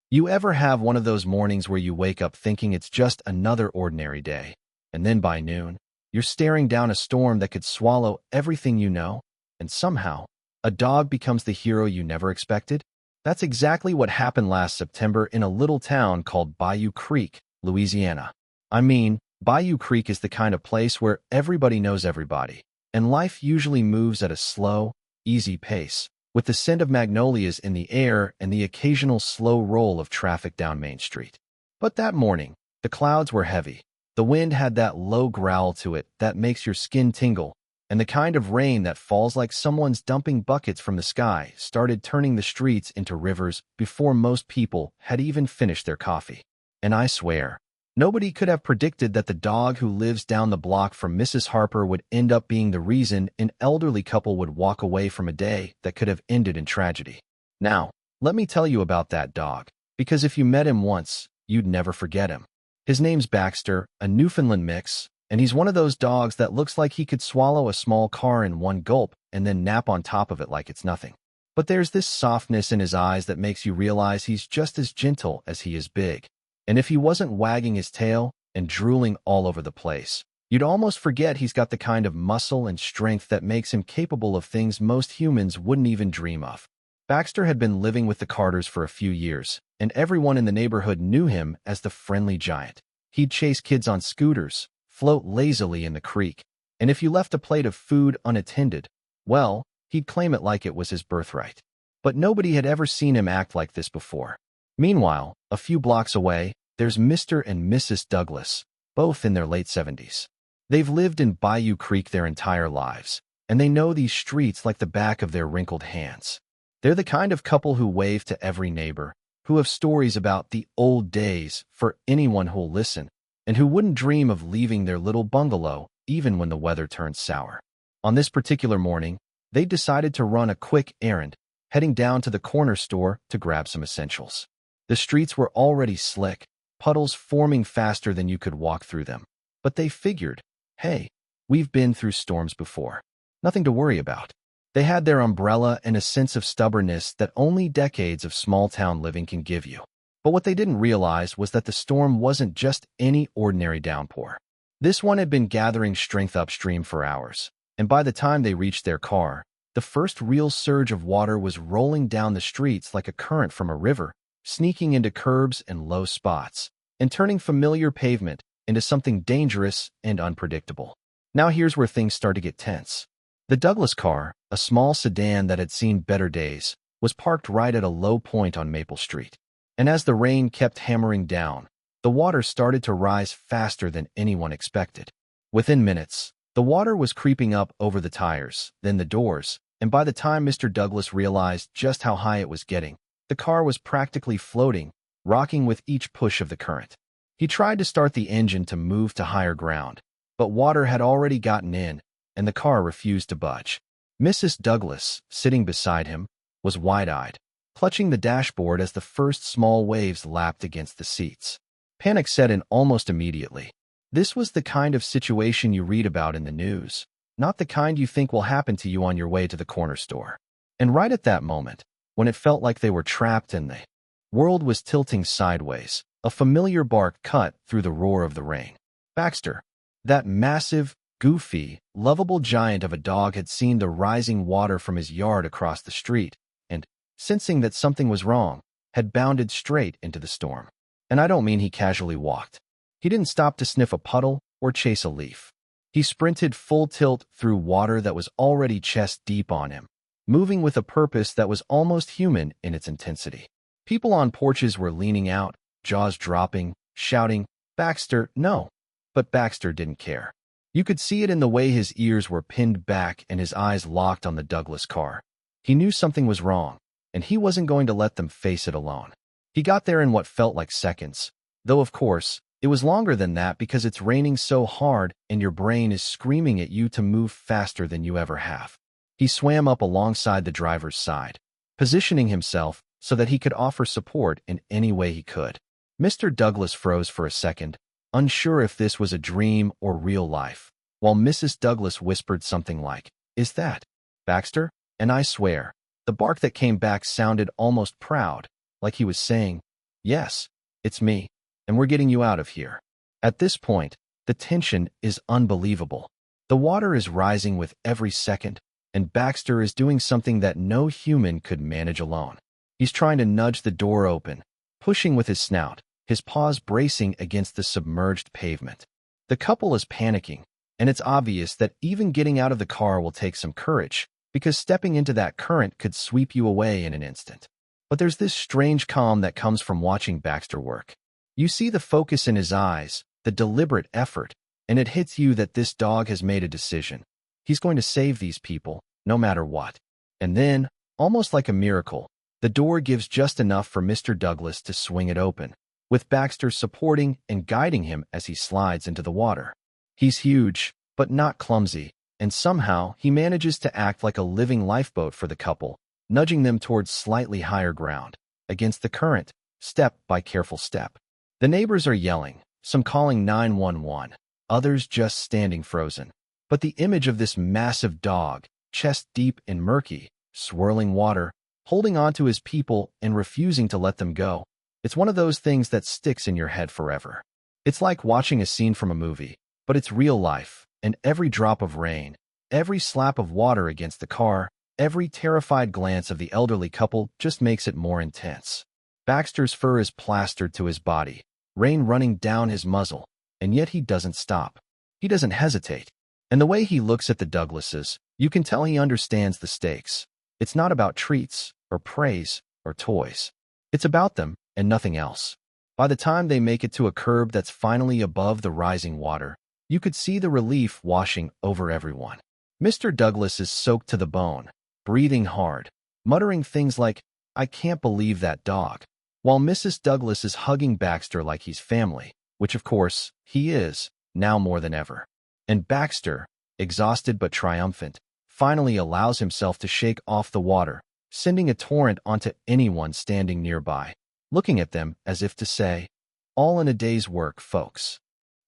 You ever have one of those mornings where you wake up thinking it's just another ordinary day, and then by noon, you're staring down a storm that could swallow everything you know, and somehow, a dog becomes the hero you never expected? That's exactly what happened last September in a little town called Bayou Creek, Louisiana. I mean, Bayou Creek is the kind of place where everybody knows everybody, and life usually moves at a slow, easy pace, with the scent of magnolias in the air and the occasional slow roll of traffic down Main Street. But that morning, the clouds were heavy. The wind had that low growl to it that makes your skin tingle, and the kind of rain that falls like someone's dumping buckets from the sky started turning the streets into rivers before most people had even finished their coffee. And I swear, nobody could have predicted that the dog who lives down the block from Mrs. Harper would end up being the reason an elderly couple would walk away from a day that could have ended in tragedy. Now, let me tell you about that dog, because if you met him once, you'd never forget him. His name's Baxter, a Newfoundland mix, and he's one of those dogs that looks like he could swallow a small car in one gulp and then nap on top of it like it's nothing. But there's this softness in his eyes that makes you realize he's just as gentle as he is big. And if he wasn't wagging his tail and drooling all over the place, you'd almost forget he's got the kind of muscle and strength that makes him capable of things most humans wouldn't even dream of. Baxter had been living with the Carters for a few years, and everyone in the neighborhood knew him as the friendly giant. He'd chase kids on scooters, float lazily in the creek, and if you left a plate of food unattended, well, he'd claim it like it was his birthright. But nobody had ever seen him act like this before. Meanwhile, a few blocks away, there's Mr. and Mrs. Douglas, both in their late 70s. They've lived in Bayou Creek their entire lives, and they know these streets like the back of their wrinkled hands. They're the kind of couple who wave to every neighbor, who have stories about the old days for anyone who'll listen, and who wouldn't dream of leaving their little bungalow even when the weather turns sour. On this particular morning, they decided to run a quick errand, heading down to the corner store to grab some essentials. The streets were already slick, puddles forming faster than you could walk through them. But they figured, hey, we've been through storms before. Nothing to worry about. They had their umbrella and a sense of stubbornness that only decades of small-town living can give you. But what they didn't realize was that the storm wasn't just any ordinary downpour. This one had been gathering strength upstream for hours, and by the time they reached their car, the first real surge of water was rolling down the streets like a current from a river, sneaking into curbs and low spots, and turning familiar pavement into something dangerous and unpredictable. Now here's where things start to get tense. The Douglas car, a small sedan that had seen better days, was parked right at a low point on Maple Street. And as the rain kept hammering down, the water started to rise faster than anyone expected. Within minutes, the water was creeping up over the tires, then the doors, and by the time Mr. Douglas realized just how high it was getting, the car was practically floating, rocking with each push of the current. He tried to start the engine to move to higher ground, but water had already gotten in, and the car refused to budge. Mrs. Douglas, sitting beside him, was wide-eyed, clutching the dashboard as the first small waves lapped against the seats. Panic set in almost immediately. This was the kind of situation you read about in the news, not the kind you think will happen to you on your way to the corner store. And right at that moment, when it felt like they were trapped and the world was tilting sideways, a familiar bark cut through the roar of the rain. Baxter, that massive, goofy, lovable giant of a dog, had seen the rising water from his yard across the street, and, sensing that something was wrong, had bounded straight into the storm. And I don't mean he casually walked. He didn't stop to sniff a puddle or chase a leaf. He sprinted full tilt through water that was already chest deep on him, moving with a purpose that was almost human in its intensity. People on porches were leaning out, jaws dropping, shouting, "Baxter, no!" But Baxter didn't care. You could see it in the way his ears were pinned back and his eyes locked on the Douglas car. He knew something was wrong, and he wasn't going to let them face it alone. He got there in what felt like seconds, though of course, it was longer than that because it's raining so hard and your brain is screaming at you to move faster than you ever have. He swam up alongside the driver's side, positioning himself so that he could offer support in any way he could. Mr. Douglas froze for a second, unsure if this was a dream or real life, while Mrs. Douglas whispered something like, "Is that Baxter?" And I swear, the bark that came back sounded almost proud, like he was saying, Yes, it's me, and we're getting you out of here. At this point, the tension is unbelievable. The water is rising with every second, and Baxter is doing something that no human could manage alone. He's trying to nudge the door open, pushing with his snout, his paws bracing against the submerged pavement. The couple is panicking, and it's obvious that even getting out of the car will take some courage, because stepping into that current could sweep you away in an instant. But there's this strange calm that comes from watching Baxter work. You see the focus in his eyes, the deliberate effort, and it hits you that this dog has made a decision. He's going to save these people, no matter what. And then, almost like a miracle, the door gives just enough for Mr. Douglas to swing it open, with Baxter supporting and guiding him as he slides into the water. He's huge, but not clumsy, and somehow he manages to act like a living lifeboat for the couple, nudging them towards slightly higher ground, against the current, step by careful step. The neighbors are yelling, some calling 911, others just standing frozen. But the image of this massive dog, chest deep in murky, swirling water, holding on to his people and refusing to let them go, it's one of those things that sticks in your head forever. It's like watching a scene from a movie, but it's real life, and every drop of rain, every slap of water against the car, every terrified glance of the elderly couple just makes it more intense. Baxter's fur is plastered to his body, rain running down his muzzle, and yet he doesn't stop. He doesn't hesitate. And the way he looks at the Douglases, you can tell he understands the stakes. It's not about treats, or praise, or toys. It's about them, and nothing else. By the time they make it to a curb that's finally above the rising water, you could see the relief washing over everyone. Mr. Douglas is soaked to the bone, breathing hard, muttering things like, "I can't believe that dog," while Mrs. Douglas is hugging Baxter like he's family, which of course, he is, now more than ever. And Baxter, exhausted but triumphant, finally allows himself to shake off the water, sending a torrent onto anyone standing nearby, looking at them as if to say, "All in a day's work, folks."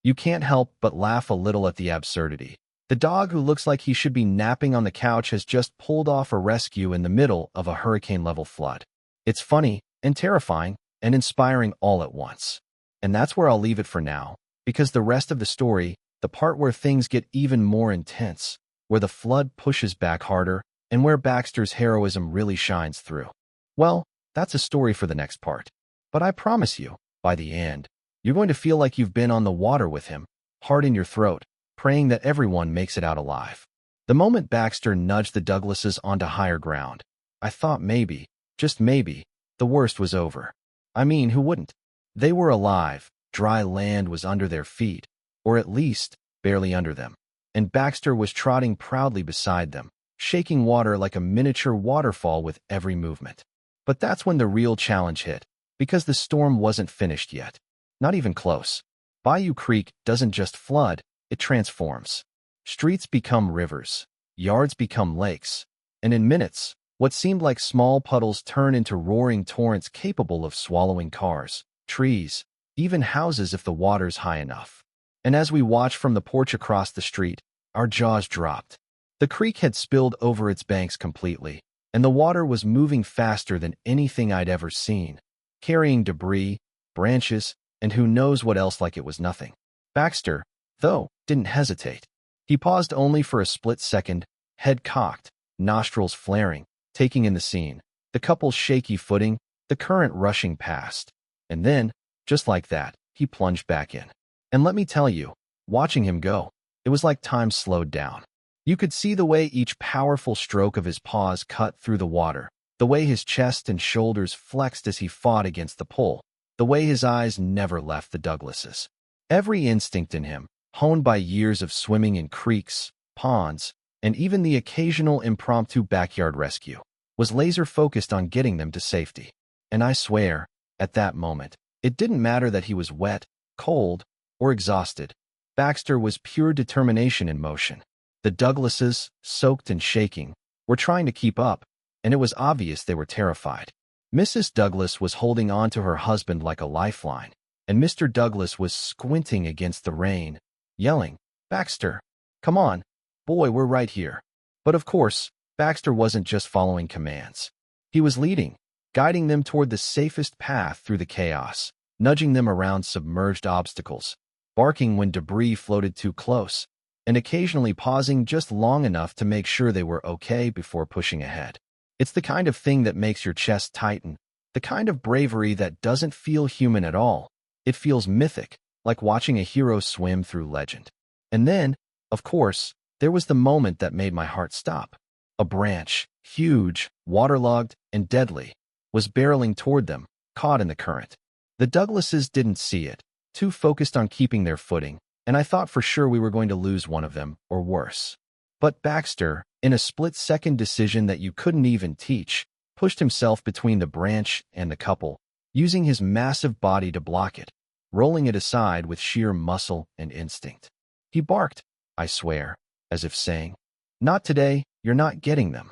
You can't help but laugh a little at the absurdity. The dog who looks like he should be napping on the couch has just pulled off a rescue in the middle of a hurricane-level flood. It's funny and terrifying and inspiring all at once. And that's where I'll leave it for now, because the rest of the story, the part where things get even more intense, where the flood pushes back harder, and where Baxter's heroism really shines through, well, that's a story for the next part. But I promise you, by the end, you're going to feel like you've been on the water with him, heart in your throat, praying that everyone makes it out alive. The moment Baxter nudged the Douglases onto higher ground, I thought maybe, just maybe, the worst was over. I mean, who wouldn't? They were alive, dry land was under their feet, or at least, barely under them, and Baxter was trotting proudly beside them, shaking water like a miniature waterfall with every movement. But that's when the real challenge hit, because the storm wasn't finished yet. Not even close. Bayou Creek doesn't just flood, it transforms. Streets become rivers, yards become lakes, and in minutes, what seemed like small puddles turn into roaring torrents capable of swallowing cars, trees, even houses if the water's high enough. And as we watched from the porch across the street, our jaws dropped. The creek had spilled over its banks completely, and the water was moving faster than anything I'd ever seen, carrying debris, branches, and who knows what else like it was nothing. Baxter, though, didn't hesitate. He paused only for a split second, head cocked, nostrils flaring, taking in the scene, the couple's shaky footing, the current rushing past. And then, just like that, he plunged back in. And let me tell you, watching him go, it was like time slowed down. You could see the way each powerful stroke of his paws cut through the water, the way his chest and shoulders flexed as he fought against the pull, the way his eyes never left the Douglases. Every instinct in him, honed by years of swimming in creeks, ponds, and even the occasional impromptu backyard rescue, was laser-focused on getting them to safety. And I swear, at that moment, it didn't matter that he was wet, cold, or exhausted. Baxter was pure determination in motion. The Douglases, soaked and shaking, were trying to keep up, and it was obvious they were terrified. Mrs. Douglas was holding on to her husband like a lifeline, and Mr. Douglas was squinting against the rain, yelling, "Baxter, come on, boy, we're right here." But of course, Baxter wasn't just following commands. He was leading, guiding them toward the safest path through the chaos, nudging them around submerged obstacles, barking when debris floated too close, and occasionally pausing just long enough to make sure they were okay before pushing ahead. It's the kind of thing that makes your chest tighten, the kind of bravery that doesn't feel human at all. It feels mythic, like watching a hero swim through legend. And then, of course, there was the moment that made my heart stop. A branch, huge, waterlogged, and deadly, was barreling toward them, caught in the current. The Douglases didn't see it, too focused on keeping their footing, and I thought for sure we were going to lose one of them, or worse. But Baxter, in a split-second decision that you couldn't even teach, pushed himself between the branch and the couple, using his massive body to block it, rolling it aside with sheer muscle and instinct. He barked, I swear, as if saying, "Not today, you're not getting them."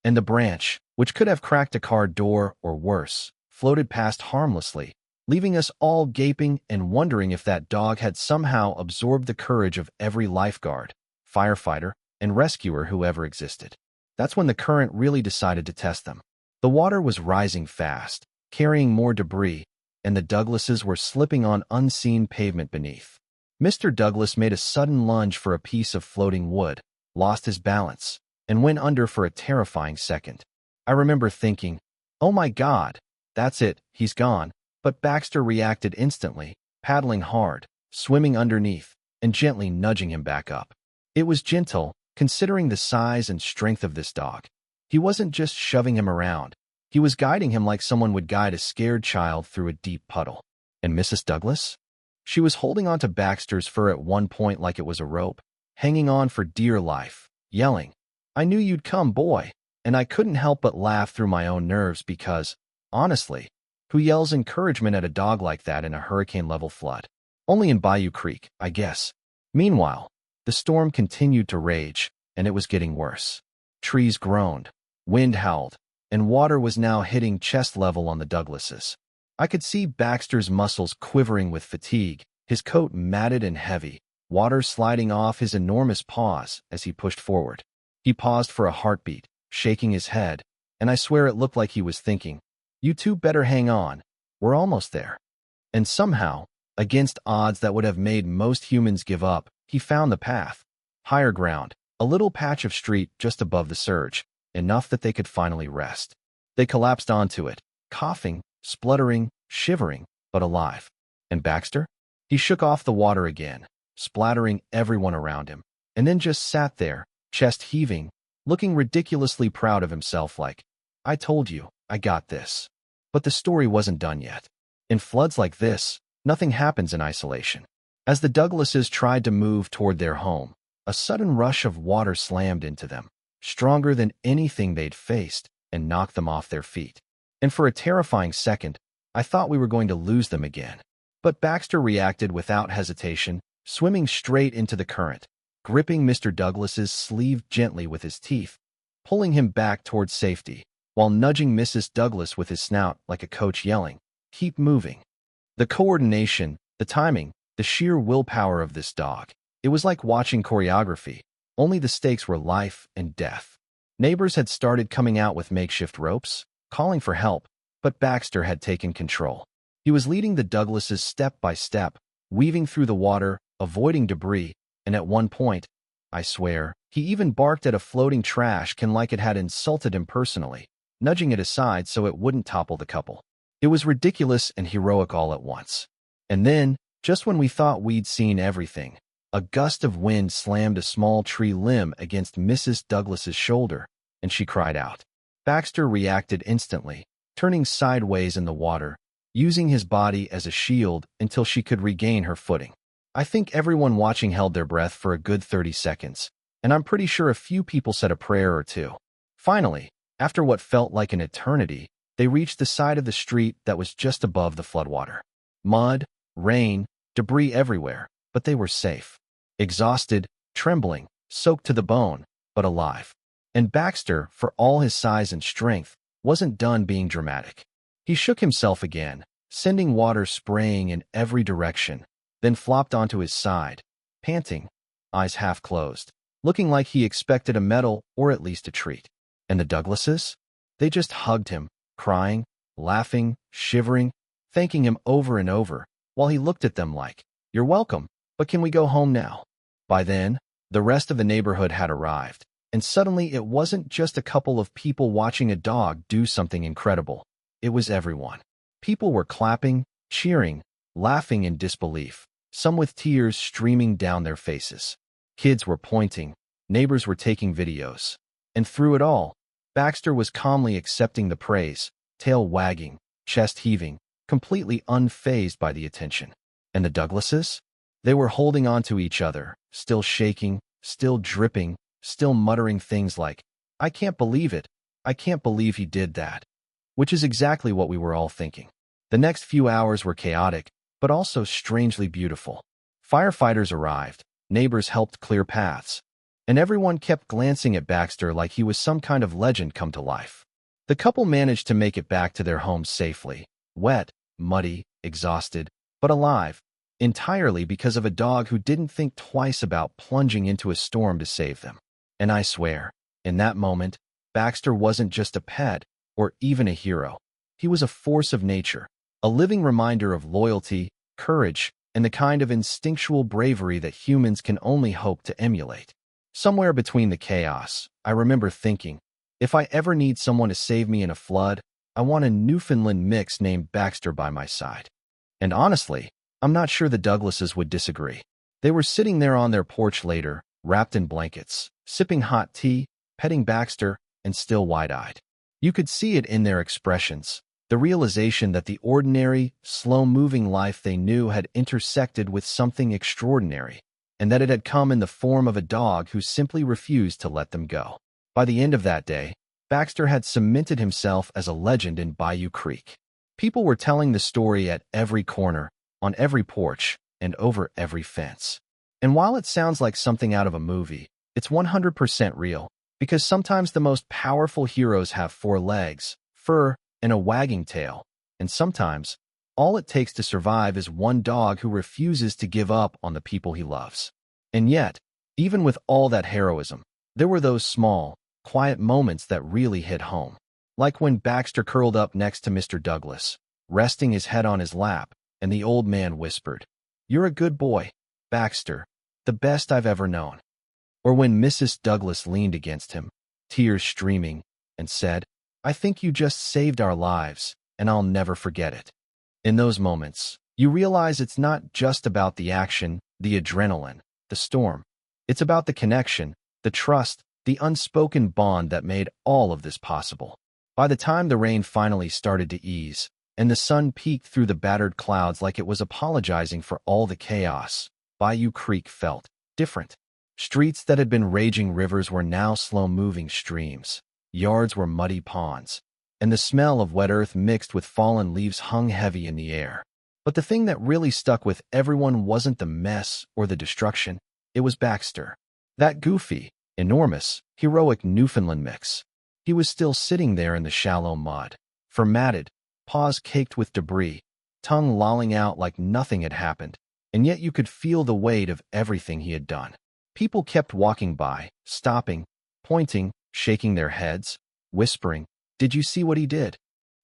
And the branch, which could have cracked a car door or worse, floated past harmlessly, leaving us all gaping and wondering if that dog had somehow absorbed the courage of every lifeguard, firefighter, and rescuer who ever existed. That's when the current really decided to test them. The water was rising fast, carrying more debris, and the Douglases were slipping on unseen pavement beneath. Mr. Douglas made a sudden lunge for a piece of floating wood, lost his balance, and went under for a terrifying second. I remember thinking, "Oh my God, that's it, he's gone." But Baxter reacted instantly, paddling hard, swimming underneath, and gently nudging him back up. It was gentle, considering the size and strength of this dog. He wasn't just shoving him around. He was guiding him like someone would guide a scared child through a deep puddle. And Mrs. Douglas? She was holding onto Baxter's fur at one point like it was a rope, hanging on for dear life, yelling, "I knew you'd come, boy." And I couldn't help but laugh through my own nerves because, honestly, who yells encouragement at a dog like that in a hurricane-level flood? Only in Bayou Creek, I guess. Meanwhile, the storm continued to rage, and it was getting worse. Trees groaned, wind howled, and water was now hitting chest level on the Douglases. I could see Baxter's muscles quivering with fatigue, his coat matted and heavy, water sliding off his enormous paws as he pushed forward. He paused for a heartbeat, shaking his head, and I swear it looked like he was thinking, "You two better hang on, we're almost there." And somehow, against odds that would have made most humans give up, he found the path. Higher ground, a little patch of street just above the surge, enough that they could finally rest. They collapsed onto it, coughing, spluttering, shivering, but alive. And Baxter? He shook off the water again, splattering everyone around him, and then just sat there, chest heaving, looking ridiculously proud of himself like, "I told you, I got this." But the story wasn't done yet. In floods like this, nothing happens in isolation. As the Douglases tried to move toward their home, a sudden rush of water slammed into them, stronger than anything they'd faced, and knocked them off their feet. And for a terrifying second, I thought we were going to lose them again. But Baxter reacted without hesitation, swimming straight into the current, gripping Mr. Douglas's sleeve gently with his teeth, pulling him back toward safety, while nudging Mrs. Douglas with his snout like a coach yelling, "Keep moving." The coordination, the timing, the sheer willpower of this dog. It was like watching choreography, only the stakes were life and death. Neighbors had started coming out with makeshift ropes, calling for help, but Baxter had taken control. He was leading the Douglases step by step, weaving through the water, avoiding debris, and at one point, I swear, he even barked at a floating trash can like it had insulted him personally, nudging it aside so it wouldn't topple the couple. It was ridiculous and heroic all at once. And then, just when we thought we'd seen everything, a gust of wind slammed a small tree limb against Mrs. Douglas's shoulder, and she cried out. Baxter reacted instantly, turning sideways in the water, using his body as a shield until she could regain her footing. I think everyone watching held their breath for a good 30 seconds, and I'm pretty sure a few people said a prayer or two. Finally, after what felt like an eternity, they reached the side of the street that was just above the floodwater. Mud, rain, debris everywhere, but they were safe. Exhausted, trembling, soaked to the bone, but alive. And Baxter, for all his size and strength, wasn't done being dramatic. He shook himself again, sending water spraying in every direction, then flopped onto his side, panting, eyes half closed, looking like he expected a medal or at least a treat. And the Douglases? They just hugged him, crying, laughing, shivering, thanking him over and over, while he looked at them like, "You're welcome, but can we go home now?" By then, the rest of the neighborhood had arrived, and suddenly it wasn't just a couple of people watching a dog do something incredible. It was everyone. People were clapping, cheering, laughing in disbelief, some with tears streaming down their faces. Kids were pointing, neighbors were taking videos. And through it all, Baxter was calmly accepting the praise, tail wagging, chest heaving, completely unfazed by the attention. And the Douglases? They were holding on to each other, still shaking, still dripping, still muttering things like, "I can't believe it. I can't believe he did that." Which is exactly what we were all thinking. The next few hours were chaotic, but also strangely beautiful. Firefighters arrived, neighbors helped clear paths, and everyone kept glancing at Baxter like he was some kind of legend come to life. The couple managed to make it back to their home safely, wet, muddy, exhausted, but alive, entirely because of a dog who didn't think twice about plunging into a storm to save them. And I swear, in that moment, Baxter wasn't just a pet or even a hero. He was a force of nature, a living reminder of loyalty, courage, and the kind of instinctual bravery that humans can only hope to emulate. Somewhere between the chaos, I remember thinking, if I ever need someone to save me in a flood, I want a Newfoundland mix named Baxter by my side. And honestly, I'm not sure the Douglases would disagree. They were sitting there on their porch later, wrapped in blankets, sipping hot tea, petting Baxter, and still wide-eyed. You could see it in their expressions, the realization that the ordinary, slow-moving life they knew had intersected with something extraordinary, and that it had come in the form of a dog who simply refused to let them go. By the end of that day, Baxter had cemented himself as a legend in Bayou Creek. People were telling the story at every corner, on every porch, and over every fence. And while it sounds like something out of a movie, it's 100% real, because sometimes the most powerful heroes have 4 legs, fur, and a wagging tail, and sometimes all it takes to survive is one dog who refuses to give up on the people he loves. And yet, even with all that heroism, there were those small, quiet moments that really hit home. Like when Baxter curled up next to Mr. Douglas, resting his head on his lap, and the old man whispered, "You're a good boy, Baxter, the best I've ever known." Or when Mrs. Douglas leaned against him, tears streaming, and said, "I think you just saved our lives, and I'll never forget it." In those moments, you realize it's not just about the action, the adrenaline, the storm. It's about the connection, the trust, the unspoken bond that made all of this possible. By the time the rain finally started to ease, and the sun peeked through the battered clouds like it was apologizing for all the chaos, Bayou Creek felt different. Streets that had been raging rivers were now slow-moving streams. Yards were muddy ponds, and the smell of wet earth mixed with fallen leaves hung heavy in the air. But the thing that really stuck with everyone wasn't the mess or the destruction. It was Baxter. That goofy, enormous, heroic Newfoundland mix. He was still sitting there in the shallow mud, formatted, paws caked with debris, tongue lolling out like nothing had happened, and yet you could feel the weight of everything he had done. People kept walking by, stopping, pointing, shaking their heads, whispering, "Did you see what he did?"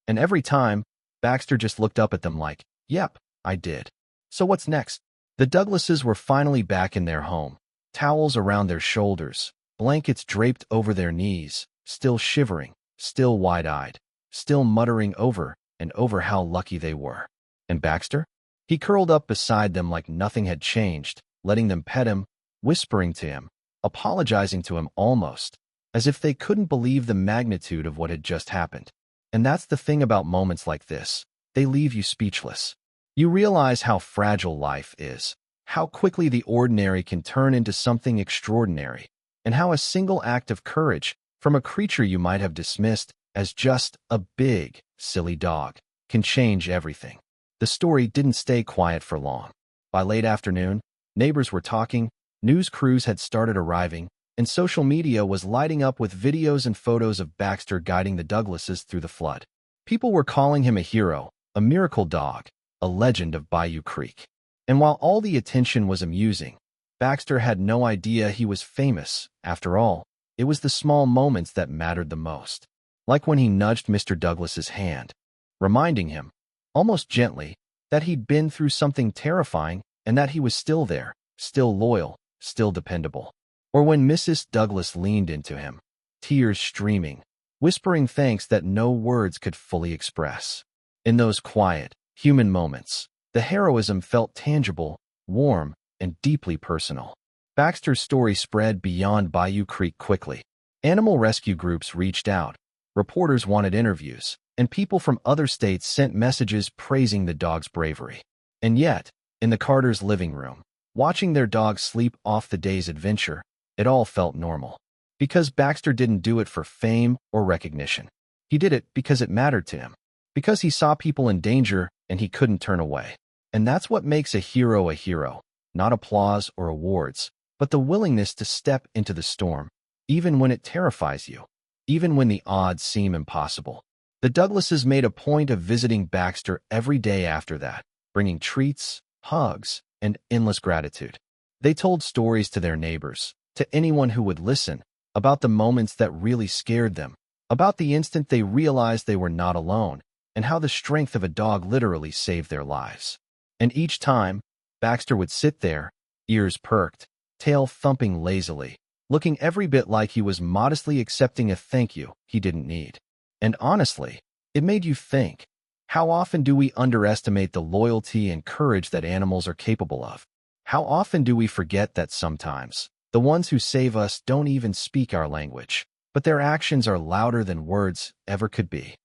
And every time, Baxter just looked up at them like, "Yep, I did." So what's next? The Douglases were finally back in their home, towels around their shoulders, blankets draped over their knees, still shivering, still wide-eyed, still muttering over and over how lucky they were. And Baxter? He curled up beside them like nothing had changed, letting them pet him, whispering to him, apologizing to him almost, as if they couldn't believe the magnitude of what had just happened. And that's the thing about moments like this. They leave you speechless. You realize how fragile life is, how quickly the ordinary can turn into something extraordinary, and how a single act of courage from a creature you might have dismissed as just a big, silly dog can change everything. The story didn't stay quiet for long. By late afternoon, neighbors were talking, news crews had started arriving, and social media was lighting up with videos and photos of Baxter guiding the Douglases through the flood. People were calling him a hero, a miracle dog, a legend of Bayou Creek. And while all the attention was amusing, Baxter had no idea he was famous. After all, it was the small moments that mattered the most. Like when he nudged Mr. Douglas's hand, reminding him, almost gently, that he'd been through something terrifying and that he was still there, still loyal, still dependable. Or when Mrs. Douglas leaned into him, tears streaming, whispering thanks that no words could fully express. In those quiet, human moments, the heroism felt tangible, warm, and deeply personal. Baxter's story spread beyond Bayou Creek quickly. Animal rescue groups reached out, reporters wanted interviews, and people from other states sent messages praising the dog's bravery. And yet, in the Carters' living room, watching their dog sleep off the day's adventure, it all felt normal. Because Baxter didn't do it for fame or recognition. He did it because it mattered to him. Because he saw people in danger and he couldn't turn away. And that's what makes a hero, not applause or awards, but the willingness to step into the storm, even when it terrifies you, even when the odds seem impossible. The Douglases made a point of visiting Baxter every day after that, bringing treats, hugs, and endless gratitude. They told stories to their neighbors, to anyone who would listen, about the moments that really scared them, about the instant they realized they were not alone, and how the strength of a dog literally saved their lives. And each time, Baxter would sit there, ears perked, tail thumping lazily, looking every bit like he was modestly accepting a thank you he didn't need. And honestly, it made you think, how often do we underestimate the loyalty and courage that animals are capable of? How often do we forget that sometimes the ones who save us don't even speak our language, but their actions are louder than words ever could be?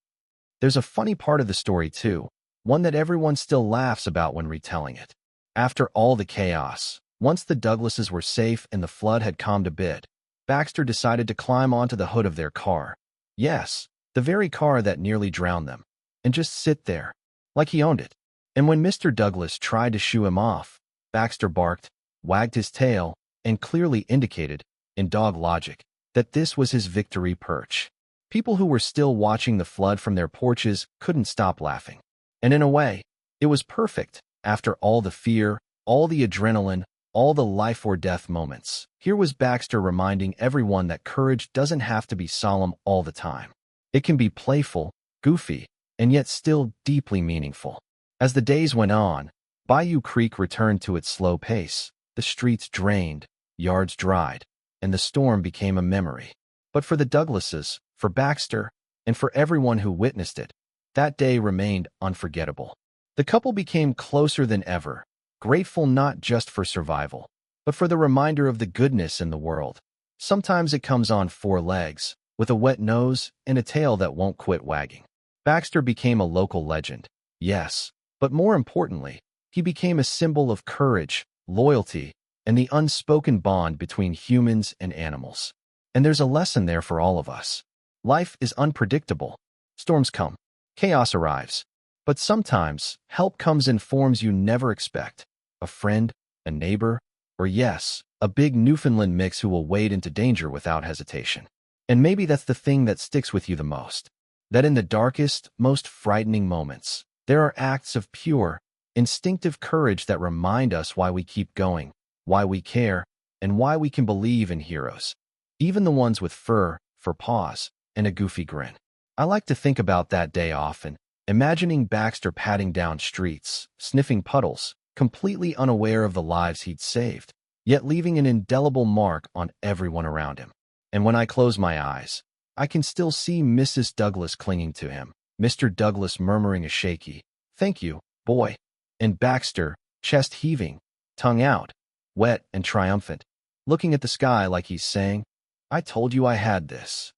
There's a funny part of the story too, one that everyone still laughs about when retelling it. After all the chaos, once the Douglases were safe and the flood had calmed a bit, Baxter decided to climb onto the hood of their car. Yes, the very car that nearly drowned them, and just sit there, like he owned it. And when Mr. Douglas tried to shoo him off, Baxter barked, wagged his tail, and clearly indicated, in dog logic, that this was his victory perch. People who were still watching the flood from their porches couldn't stop laughing. And in a way, it was perfect. After all the fear, all the adrenaline, all the life or death moments, here was Baxter reminding everyone that courage doesn't have to be solemn all the time. It can be playful, goofy, and yet still deeply meaningful. As the days went on, Bayou Creek returned to its slow pace. The streets drained, yards dried, and the storm became a memory. But for the Douglases, for Baxter, and for everyone who witnessed it, that day remained unforgettable. The couple became closer than ever, grateful not just for survival, but for the reminder of the goodness in the world. Sometimes it comes on four legs, with a wet nose and a tail that won't quit wagging. Baxter became a local legend, yes, but more importantly, he became a symbol of courage, loyalty, and the unspoken bond between humans and animals. And there's a lesson there for all of us. Life is unpredictable. Storms come, chaos arrives, but sometimes help comes in forms you never expect. A friend, a neighbor, or yes, a big Newfoundland mix who will wade into danger without hesitation. And maybe that's the thing that sticks with you the most. That in the darkest, most frightening moments, there are acts of pure, instinctive courage that remind us why we keep going, why we care, and why we can believe in heroes. Even the ones with fur, for paws, and a goofy grin. I like to think about that day often, imagining Baxter padding down streets, sniffing puddles, completely unaware of the lives he'd saved, yet leaving an indelible mark on everyone around him. And when I close my eyes, I can still see Mrs. Douglas clinging to him, Mr. Douglas murmuring a shaky, "Thank you, boy," and Baxter, chest heaving, tongue out, wet and triumphant, looking at the sky like he's saying, "I told you I had this."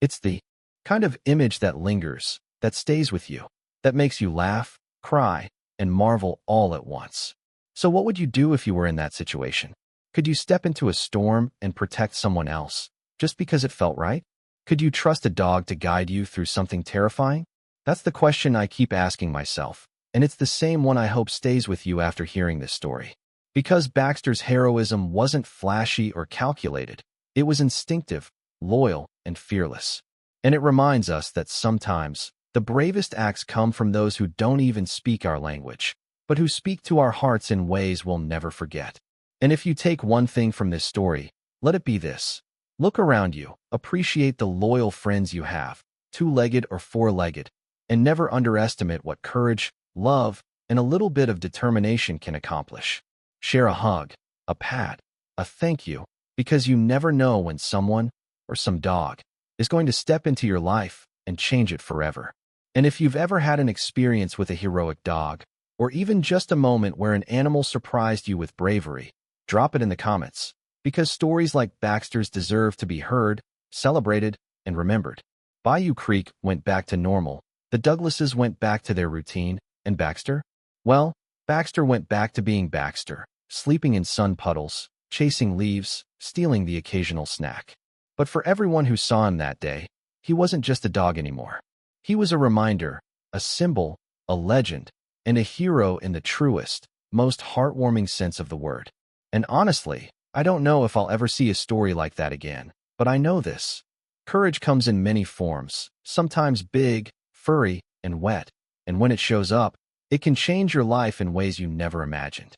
It's the kind of image that lingers, that stays with you, that makes you laugh, cry, and marvel all at once. So what would you do if you were in that situation? Could you step into a storm and protect someone else, just because it felt right? Could you trust a dog to guide you through something terrifying? That's the question I keep asking myself, and it's the same one I hope stays with you after hearing this story. Because Baxter's heroism wasn't flashy or calculated, it was instinctive, loyal, and fearless. And it reminds us that sometimes, the bravest acts come from those who don't even speak our language, but who speak to our hearts in ways we'll never forget. And if you take one thing from this story, let it be this. Look around you, appreciate the loyal friends you have, two-legged or four-legged, And never underestimate what courage, love, and a little bit of determination can accomplish. Share a hug, a pat, a thank you, because you never know when someone, or some dog, is going to step into your life and change it forever. And if you've ever had an experience with a heroic dog, or even just a moment where an animal surprised you with bravery, drop it in the comments, because stories like Baxter's deserve to be heard, celebrated, and remembered. Bayou Creek went back to normal, the Douglases went back to their routine, and Baxter? Well, Baxter went back to being Baxter, sleeping in sun puddles, chasing leaves, stealing the occasional snack. But for everyone who saw him that day, he wasn't just a dog anymore. He was a reminder, a symbol, a legend, and a hero in the truest, most heartwarming sense of the word. And honestly, I don't know if I'll ever see a story like that again, but I know this. Courage comes in many forms, sometimes big, furry, and wet, and when it shows up, it can change your life in ways you never imagined.